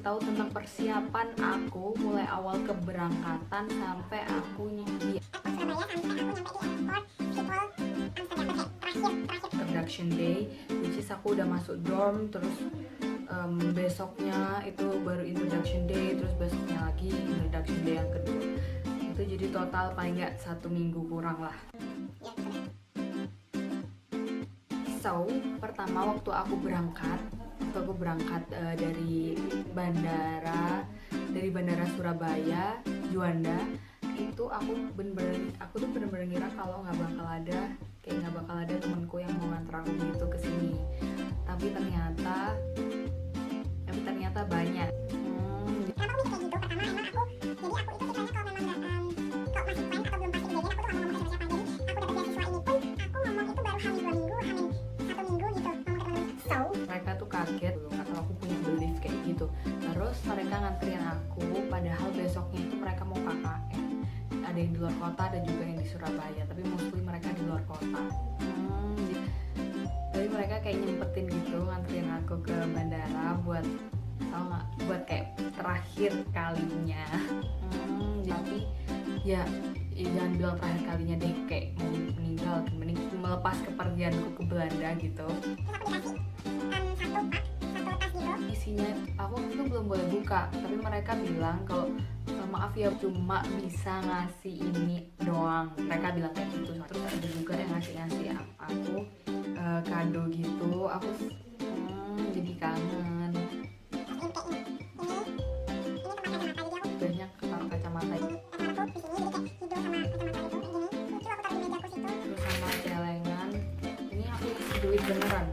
tahu tentang persiapan aku mulai awal keberangkatan sampai aku di introduction day, which is aku udah masuk dorm, terus besoknya itu baru introduction day, terus besoknya lagi introduction day yang kedua. Itu jadi total paling nggak 1 minggu kurang lah. So, pertama waktu aku berangkat dari bandara Surabaya Juanda, itu aku tuh bener-bener ngira kalau nggak bakal ada temanku yang mau nganter aku gitu ke sini. Tapi ternyata banyak. Mereka tuh kaget atau aku punya belief kayak gitu. Terus mereka nganterin aku, padahal besoknya itu mereka mau KKN. Ada yang di luar kota, ada juga yang di Surabaya, tapi mostly mereka di luar kota. Jadi mereka kayak nyempetin gitu nganterin aku ke bandara buat kayak terakhir kalinya. Tapi ya jangan bilang terakhir kalinya deh, kayak mau meninggal, melepas kepergianku ke Belanda gitu. Isinya aku itu belum boleh buka, tapi mereka bilang kalau maaf ya cuma bisa ngasih ini doang, mereka bilang kayak gitu. Terus ada juga yang ngasih aku kado gitu. Aku jadi kangen. Banyak taruh kacamata terus sama celengan. Ini aku isi duit beneran.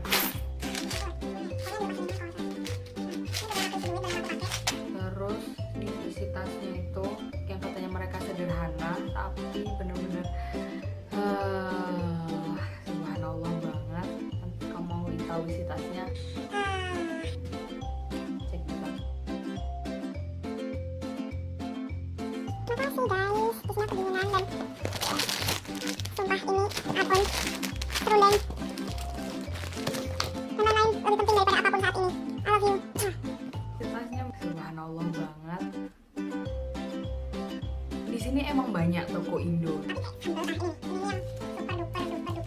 Terus di isi tasnya itu yang katanya mereka sederhana, tapi bener-bener subhanallah banget. Nanti kamu mau tahu isi tasnya, cek kita. Makasih guys, di sini kebingungan dan sumpah ini add-on serundeng dan lain-lain lebih penting daripada apapun saat ini. I love you. Tasnya subhanallah banget. Di sini emang banyak toko Indo. Tapi kayak sambal ini yang super duper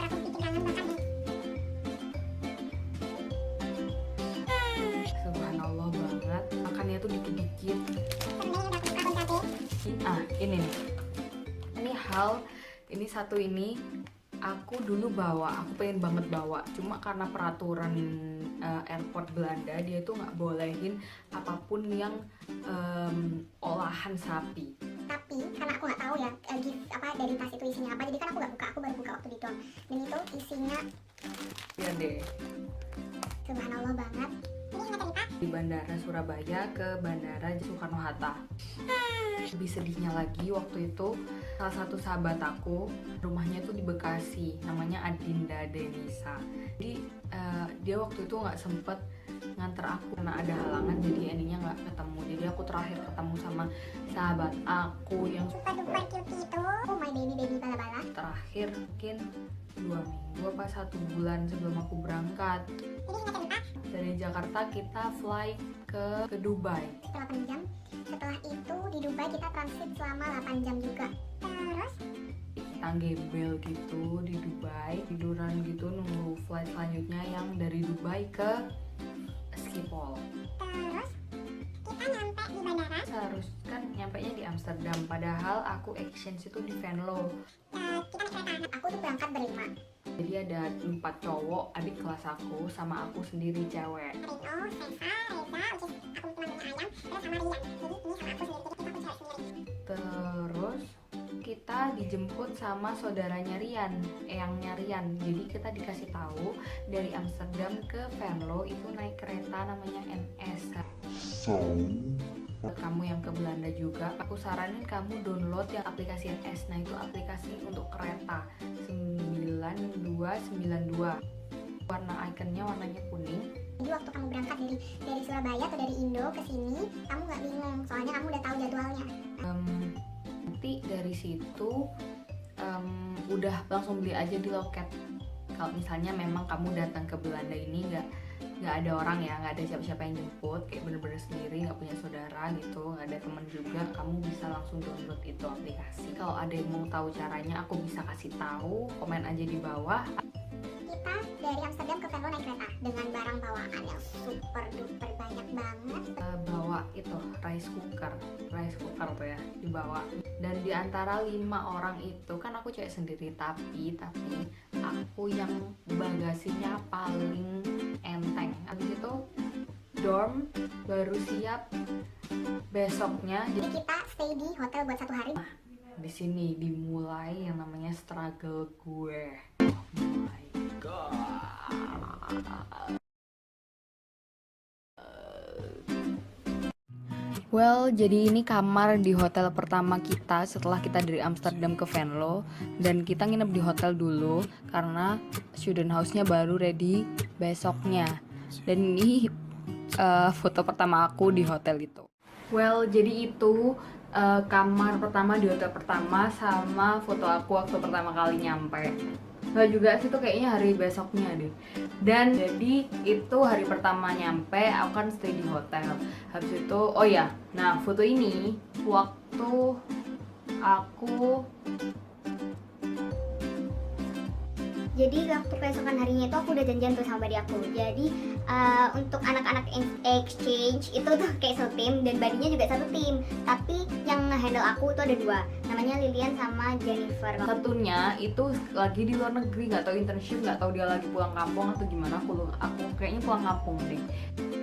aku bikin kangen banget nih. Subhanallah banget. Makannya tuh dikit-dikit. Serundeng udah aku buka kontate. Ini nih. Ini satu ini aku dulu aku pengen banget bawa, cuma karena peraturan airport Belanda dia itu nggak bolehin apapun yang olahan sapi. Tapi karena aku nggak tahu ya dari tas itu isinya apa, jadi kan aku nggak buka, aku baru buka waktu di dorm. Dan itu isinya Ya deh. subhanallah banget. Ini ingat cerita Di bandara Surabaya ke bandara Soekarno Hatta. Lebih sedihnya lagi waktu itu salah satu sahabat aku rumahnya tuh di Bekasi, namanya Adinda Denisa. Jadi dia waktu itu nggak sempet nganter aku karena ada halangan, jadi endingnya nggak ketemu. Jadi aku terakhir ketemu sama sahabat aku yang super duper cute itu. Oh my baby bala-bala. terakhir mungkin 2 minggu apa 1 bulan sebelum aku berangkat. Jadi ingat cerita Dari Jakarta kita fly ke Dubai. setelah 8 jam. Setelah itu di Dubai kita transit selama 8 jam juga. Terus Kita gembel gitu di Dubai, tiduran gitu nunggu flight selanjutnya yang dari Dubai ke Schiphol. kita nyampe di bandara. Seharusnya kan nyampainya di Amsterdam, padahal aku exchange itu di Venlo. Kita naik kereta. Aku tuh berangkat berlima. Jadi ada 4 cowok adik kelas aku sama aku sendiri cewek. Rino, Steva, Reza, aku temannya Ayam, terus sama Rian. Jadi ini sama aku sendiri, jadi kita cewek sendiri. Terus kita dijemput sama saudaranya Rian, eyangnya Rian. Jadi kita dikasih tahu dari Amsterdam ke Venlo itu naik kereta namanya NS. Kamu yang ke Belanda juga, aku saranin kamu download yang aplikasi NS. Nah itu aplikasi untuk kereta 9292. Warna ikonnya warnanya kuning. Jadi waktu kamu berangkat dari Surabaya atau dari Indo ke sini, kamu nggak bingung, soalnya kamu udah tahu jadwalnya. Nanti dari situ udah langsung beli aja di loket. Kalau misalnya memang kamu datang ke Belanda ini nggak ada orang ya, nggak ada siapa-siapa yang jemput, kayak bener-bener sendiri, nggak punya saudara gitu, nggak ada teman juga, kamu bisa langsung download itu aplikasi. Kalau ada yang mau tahu caranya, aku bisa kasih tahu, komen aja di bawah. Kita dari Amsterdam ke Venlo naik kereta dengan barang bawaan yang super duper banyak banget. Bawa itu rice cooker tuh ya dibawa. Dan di antara 5 orang itu kan aku cewek sendiri, tapi aku yang bagasinya paling enteng. Habis itu dorm baru siap besoknya. Jadi kita stay di hotel buat 1 hari. Di sini dimulai yang namanya struggle gue. Oh my god. Well, jadi ini kamar di hotel pertama kita setelah kita dari Amsterdam ke Venlo. Dan kita nginep di hotel dulu karena student house-nya baru ready besoknya. Dan ini foto pertama aku di hotel itu. Well, jadi itu kamar pertama di hotel pertama sama foto aku waktu pertama kali nyampe. Nggak juga sih, tuh kayaknya hari besoknya deh. Dan jadi itu hari pertama nyampe, aku kan stay di hotel. Habis itu, oh ya, nah foto ini waktu aku Jadi waktu keesokan harinya itu aku udah janjian tuh sama buddy aku. Jadi untuk anak-anak exchange itu tuh kayak satu tim dan badinya juga satu tim. Tapi yang nge-handle aku itu ada 2, namanya Lilian sama Jennifer. satunya itu lagi di luar negeri, nggak tahu internship, nggak tahu dia lagi pulang kampung atau gimana. Aku kayaknya pulang kampung deh.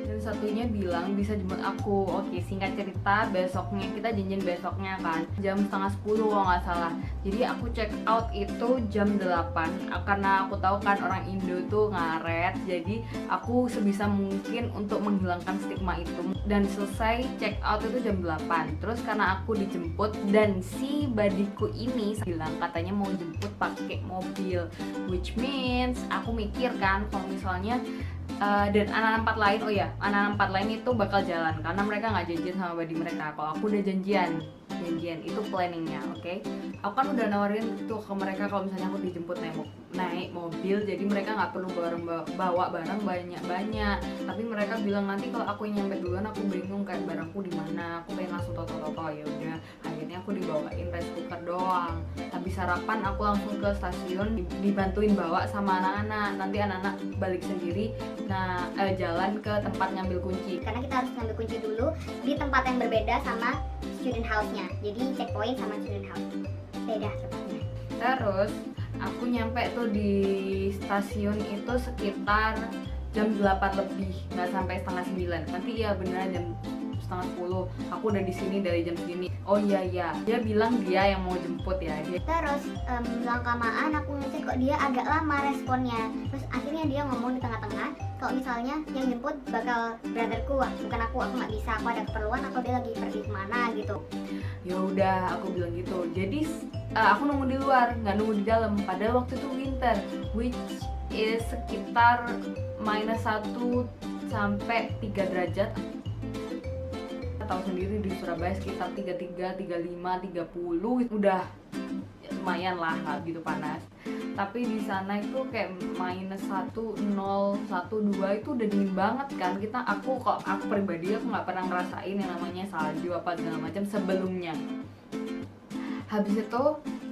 Dan satunya bilang bisa jemput aku. Oke, singkat cerita, besoknya kita janjian besoknya kan jam 9:30 kalau nggak salah. Jadi aku check out itu jam 8 karena aku tahu kan orang Indo tuh ngaret. Jadi aku sebisa mungkin untuk menghilangkan stigma itu, dan selesai check out itu jam 8. Terus karena aku dijemput dan si badiku ini bilang katanya mau jemput pakai mobil, which means aku mikir kan kalau misalnya dan anak-anak 4 lain, oh ya, anak-anak 4 lain itu bakal jalan karena mereka nggak janjian sama badi mereka. Kalau aku udah janjian itu planningnya, oke? Aku kan udah nawarin tuh ke mereka kalau misalnya aku dijemput naik mobil, jadi mereka nggak perlu bawa barang banyak. Tapi mereka bilang nanti kalau aku yang nyampe duluan aku bingung kayak barangku di mana, aku pengen langsung toto. Ya udah, akhirnya aku dibawain rice cooker doang. Habis sarapan aku langsung ke stasiun dibantuin bawa sama anak-anak. Nanti anak-anak balik sendiri. Nah, jalan ke tempat ngambil kunci. Karena kita harus ngambil kunci dulu di tempat yang berbeda sama student house-nya. Jadi checkpoint sama student house beda tempatnya. Terus aku nyampe tuh di stasiun itu sekitar jam 8 lebih, nggak sampai setengah 9. Nanti ya beneran jam setengah 10. Aku udah di sini dari jam segini. Oh iya, dia bilang dia yang mau jemput ya. Terus lama-kelamaan aku ngecek kok dia agak lama responnya. Terus akhirnya dia ngomong di tengah-tengah kalau misalnya yang jemput bakal brotherku, bukan aku nggak bisa, aku ada keperluan atau dia lagi pergi kemana gitu. Ya udah, aku bilang gitu. Jadi aku nunggu di luar, nggak nunggu di dalam. Padahal waktu itu winter, which is sekitar -1 sampai 3 derajat. Tahu sendiri di Surabaya sekitar 33, 35, 30 udah lumayan lah, nggak gitu panas. Tapi di sana itu kayak -1, 0, 1, 2 itu udah dingin banget kan. Kalau aku pribadi aku nggak pernah ngerasain yang namanya salju apa segala macam sebelumnya. Habis itu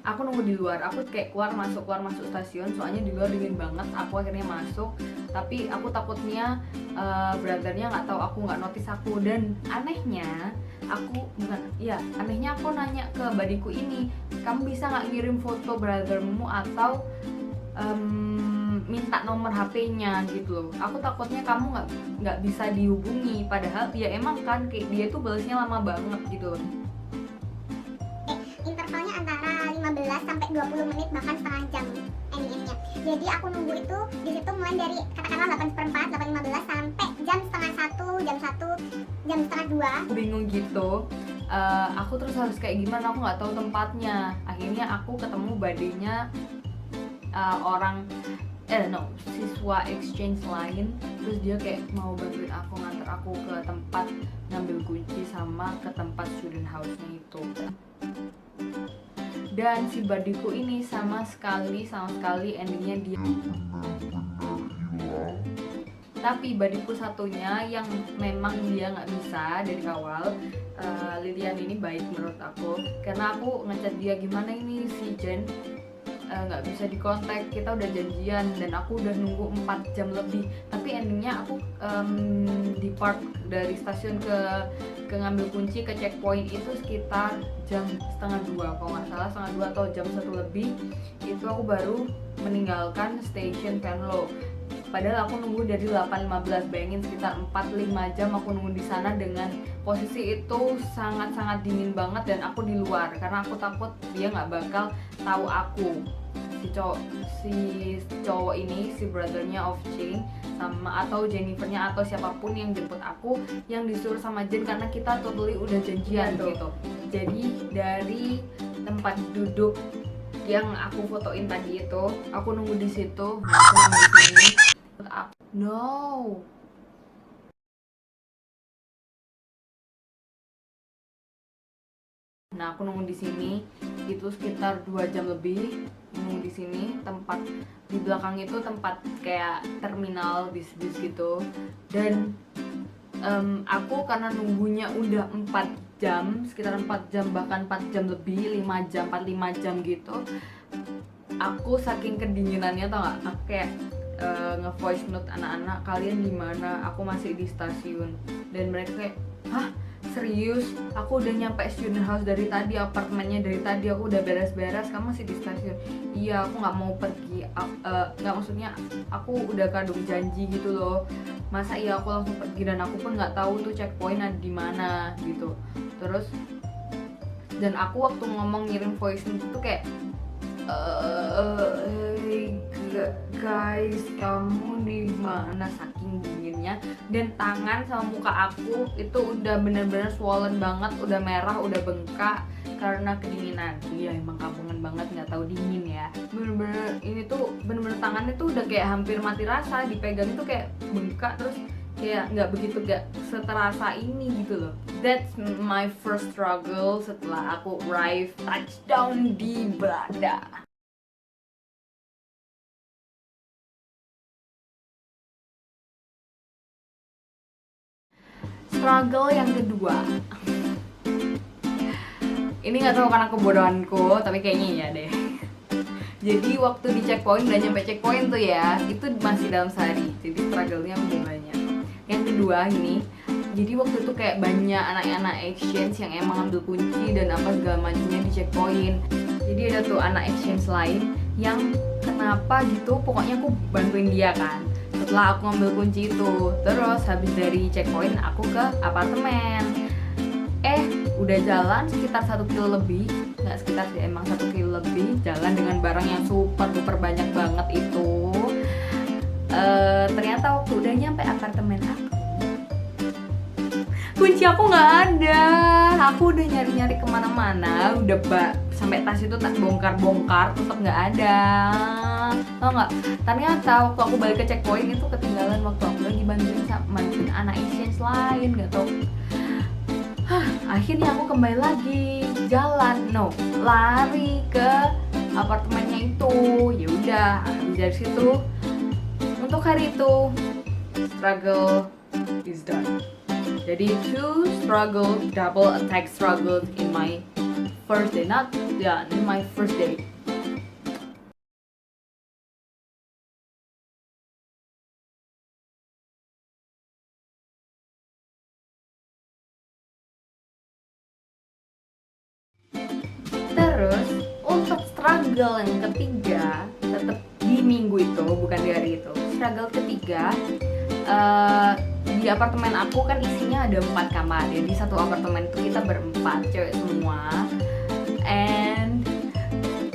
aku nunggu di luar, aku kayak keluar masuk stasiun, soalnya di luar dingin banget. Aku akhirnya masuk, tapi aku takutnya brothernya nggak tahu aku nggak notice aku. Dan anehnya aku nanya ke badiku ini, kamu bisa nggak ngirim foto brothermu atau minta nomor HP-nya gitu loh. Aku takutnya kamu nggak bisa dihubungi, padahal ya emang kan kayak dia tuh balasnya lama banget gitu loh. Intervalnya antara 15 sampai 20 menit bahkan setengah jam endingnya. Jadi aku nunggu itu di situ mulai dari katakanlah 8:15, 8:15 sampai jam setengah 1, jam 1, jam setengah 2. Aku bingung gitu. Aku terus harus kayak gimana, aku nggak tahu tempatnya. Akhirnya aku ketemu badinya siswa exchange lain. Terus dia kayak mau bantuin aku, nganter aku ke tempat ngambil kunci sama ke tempat student house-nya itu. Dan si badiku ini sama sekali endingnya dia Tapi badiku satunya yang memang dia nggak bisa dari awal, Lilian ini baik menurut aku, karena aku ngechat dia, gimana ini si Jen nggak bisa dikontak, kita udah janjian dan aku udah nunggu 4 jam lebih. Tapi endingnya aku depart dari stasiun ke ngambil kunci ke checkpoint itu sekitar jam setengah 2 kalau nggak salah, setengah 2 atau jam 1 lebih itu aku baru meninggalkan stasiun Venlo. Padahal aku nunggu dari 8.15, bayangin sekitar 4-5 jam aku nunggu di sana dengan posisi itu sangat-sangat dingin banget dan aku di luar karena aku takut dia nggak bakal tahu aku. Si cowok ini, si brothernya of Jane sama atau Jennifernya atau siapapun yang jemput aku, yang disuruh sama Jen karena kita totally udah janjian gitu. Jadi dari tempat duduk yang aku fotoin tadi itu, aku nunggu di situ, aku nunggu di sini. No. Nah, aku nunggu di sini itu sekitar 2 jam lebih nunggu di sini. Tempat di belakang itu tempat kayak terminal bis-bis gitu. Dan aku karena nunggunya udah 4 jam, sekitar 4 jam bahkan 4 jam lebih, 5 jam, 4-5 jam gitu. Aku saking kedinginannya tau gak, aku kayak nge-voice note anak-anak, kalian di mana? Aku masih di stasiun. Dan mereka kayak, hah? Serius? Aku udah nyampe student house dari tadi, apartemennya dari tadi, aku udah beres-beres, kamu masih di stasiun? Iya, aku nggak mau pergi, nggak, maksudnya aku udah kadung janji gitu loh. Masa iya aku langsung pergi, dan aku pun nggak tahu tuh checkpoint ada di mana gitu. Terus dan aku waktu ngomong ngirim voice note itu kayak hey guys, kamu di mana, saking dinginnya. Dan tangan sama muka aku itu udah bener-bener swollen banget, udah merah, udah bengkak karena kedinginan. Iya emang kampungan banget, nggak tahu dingin ya. Bener-bener ini tuh bener-bener tangannya tuh udah kayak hampir mati rasa, dipegang tuh kayak bengkak, terus kayak nggak begitu, gak seterasa ini gitu loh. That's my first struggle setelah aku arrive touchdown di Belanda. Struggle yang kedua, ini nggak tahu karena kebodohanku, tapi kayaknya iya deh. Jadi waktu di checkpoint, udah nyampe checkpoint tuh ya, itu masih dalam sehari, jadi struggle-nya udah banyak. Yang kedua ini, jadi waktu itu kayak banyak anak-anak exchange yang emang ambil kunci dan apa segala macamnya di checkpoint. Jadi ada tuh anak exchange lain yang kenapa gitu, pokoknya aku bantuin dia kan. Setelah aku ngambil kunci itu, terus habis dari checkpoint aku ke apartemen. Udah jalan sekitar 1 kilo lebih, nggak sekitar sih, emang 1 kilo lebih, jalan dengan barang yang super duper banyak banget itu. Ternyata waktu udah nyampe apartemen aku, kunci aku nggak ada. Aku udah nyari-nyari kemana-mana, udah sampai tas itu tak bongkar-bongkar, tetap nggak ada. Tau nggak? Ternyata waktu aku balik ke checkpoint itu ketinggalan waktu aku lagi bantuin anak exchange lain, nggak tau. Akhirnya aku kembali lagi lari ke apartemennya itu. Ya udah, habis dari situ untuk hari itu struggle is done. Jadi double attack struggle in my first day, in my first day. Terus untuk struggle yang ketiga, tetap di minggu itu, bukan di hari itu. Struggle ketiga, di apartemen aku kan isinya ada 4 kamar. Jadi satu apartemen itu kita berempat, cewek semua. And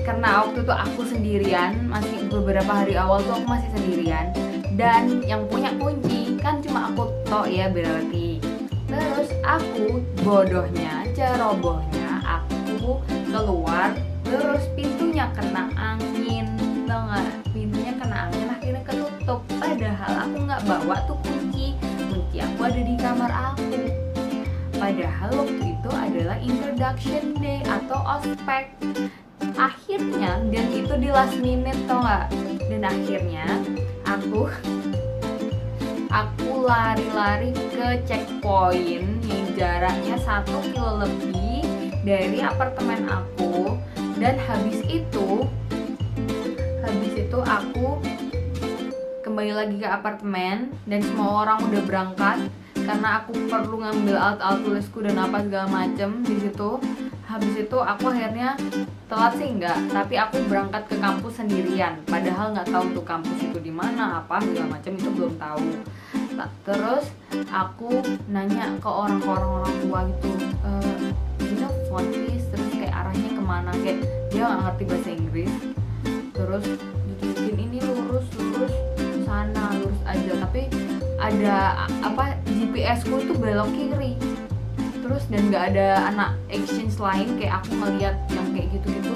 karena waktu itu aku sendirian, masih beberapa hari awal tuh aku masih sendirian. Dan yang punya kunci kan cuma aku tok ya berarti. Terus aku bodohnya, cerobohnya, aku keluar, terus pintunya kena angin, tau gak? Pintunya kena angin, akhirnya ketutup. Padahal aku nggak bawa tuh kunci aku ada di kamar aku. Padahal waktu itu adalah introduction day atau ospek. Akhirnya, dan itu di last minute tau gak? Dan akhirnya aku aku lari-lari ke checkpoint yang jaraknya 1 kilo lebih dari apartemen aku. Dan habis itu aku kembali lagi ke apartemen dan semua orang udah berangkat karena aku perlu ngambil alat-alat tulisku dan apa segala macem di situ. Habis itu aku akhirnya telat sih enggak, tapi aku berangkat ke kampus sendirian. Padahal nggak tahu tuh kampus itu di mana, apa segala macam itu belum tahu. Terus aku nanya ke orang tua gitu, phone please, terus kayak arahnya kemana, kayak dia nggak ngerti bahasa Inggris. Terus ditunjukin ini lurus sana, lurus aja, tapi ada apa GPS ku itu belok kiri. Terus dan nggak ada anak exchange lain kayak aku ngeliat yang kayak gitu-gitu.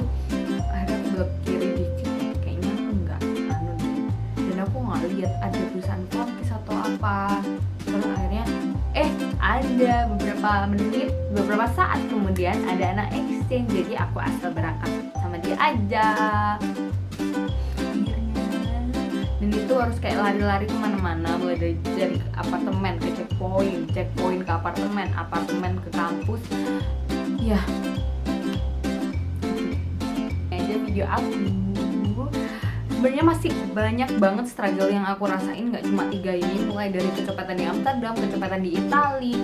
Akhirnya aku belok kiri dikit, kayaknya aku nggak dan aku nggak lihat ada tulisan Fontis atau apa. Terus akhirnya ada beberapa saat kemudian ada anak exchange, jadi aku asal berangkat sama dia aja. Dan itu harus kayak lari-lari kemana-mana, mulai dari apartemen ke checkpoint ke apartemen ke kampus. Ya, aja video aku. Sebenarnya masih banyak banget struggle yang aku rasain, nggak cuma 3 ini, mulai dari kecepatan di Amsterdam, kecepatan di Italia,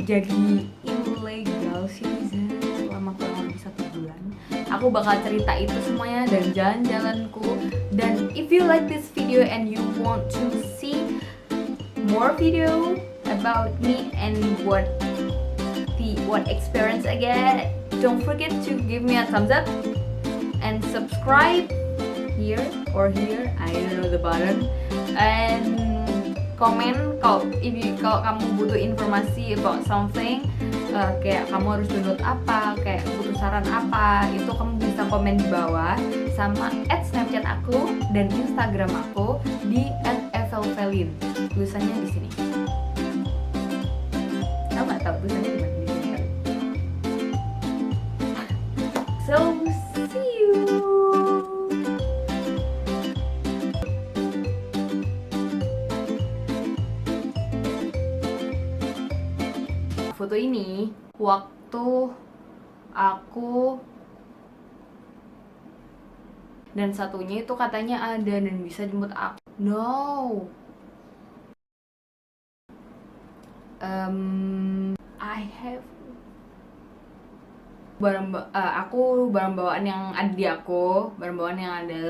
jadi illegal citizen selama kurang lebih 1 bulan. Aku bakal cerita itu semuanya dan jalan-jalanku. Dan if you like this video and you want to see more video about me and what experience I get, don't forget to give me a thumbs up and subscribe here or here, I don't know the button, and komen kalau kamu butuh informasi about something, kayak kamu harus download apa, kayak butuh saran apa, itu kamu bisa komen di bawah, sama @snapchat aku dan Instagram aku di @evelvelin, tulisannya di sini. Tahu nggak tahu tulisannya di mana? Di sini kan. So see you. Foto ini waktu aku, dan satunya itu katanya ada dan bisa jemput aku. No. I have barang bawaan yang ada di aku, barang bawaan yang ada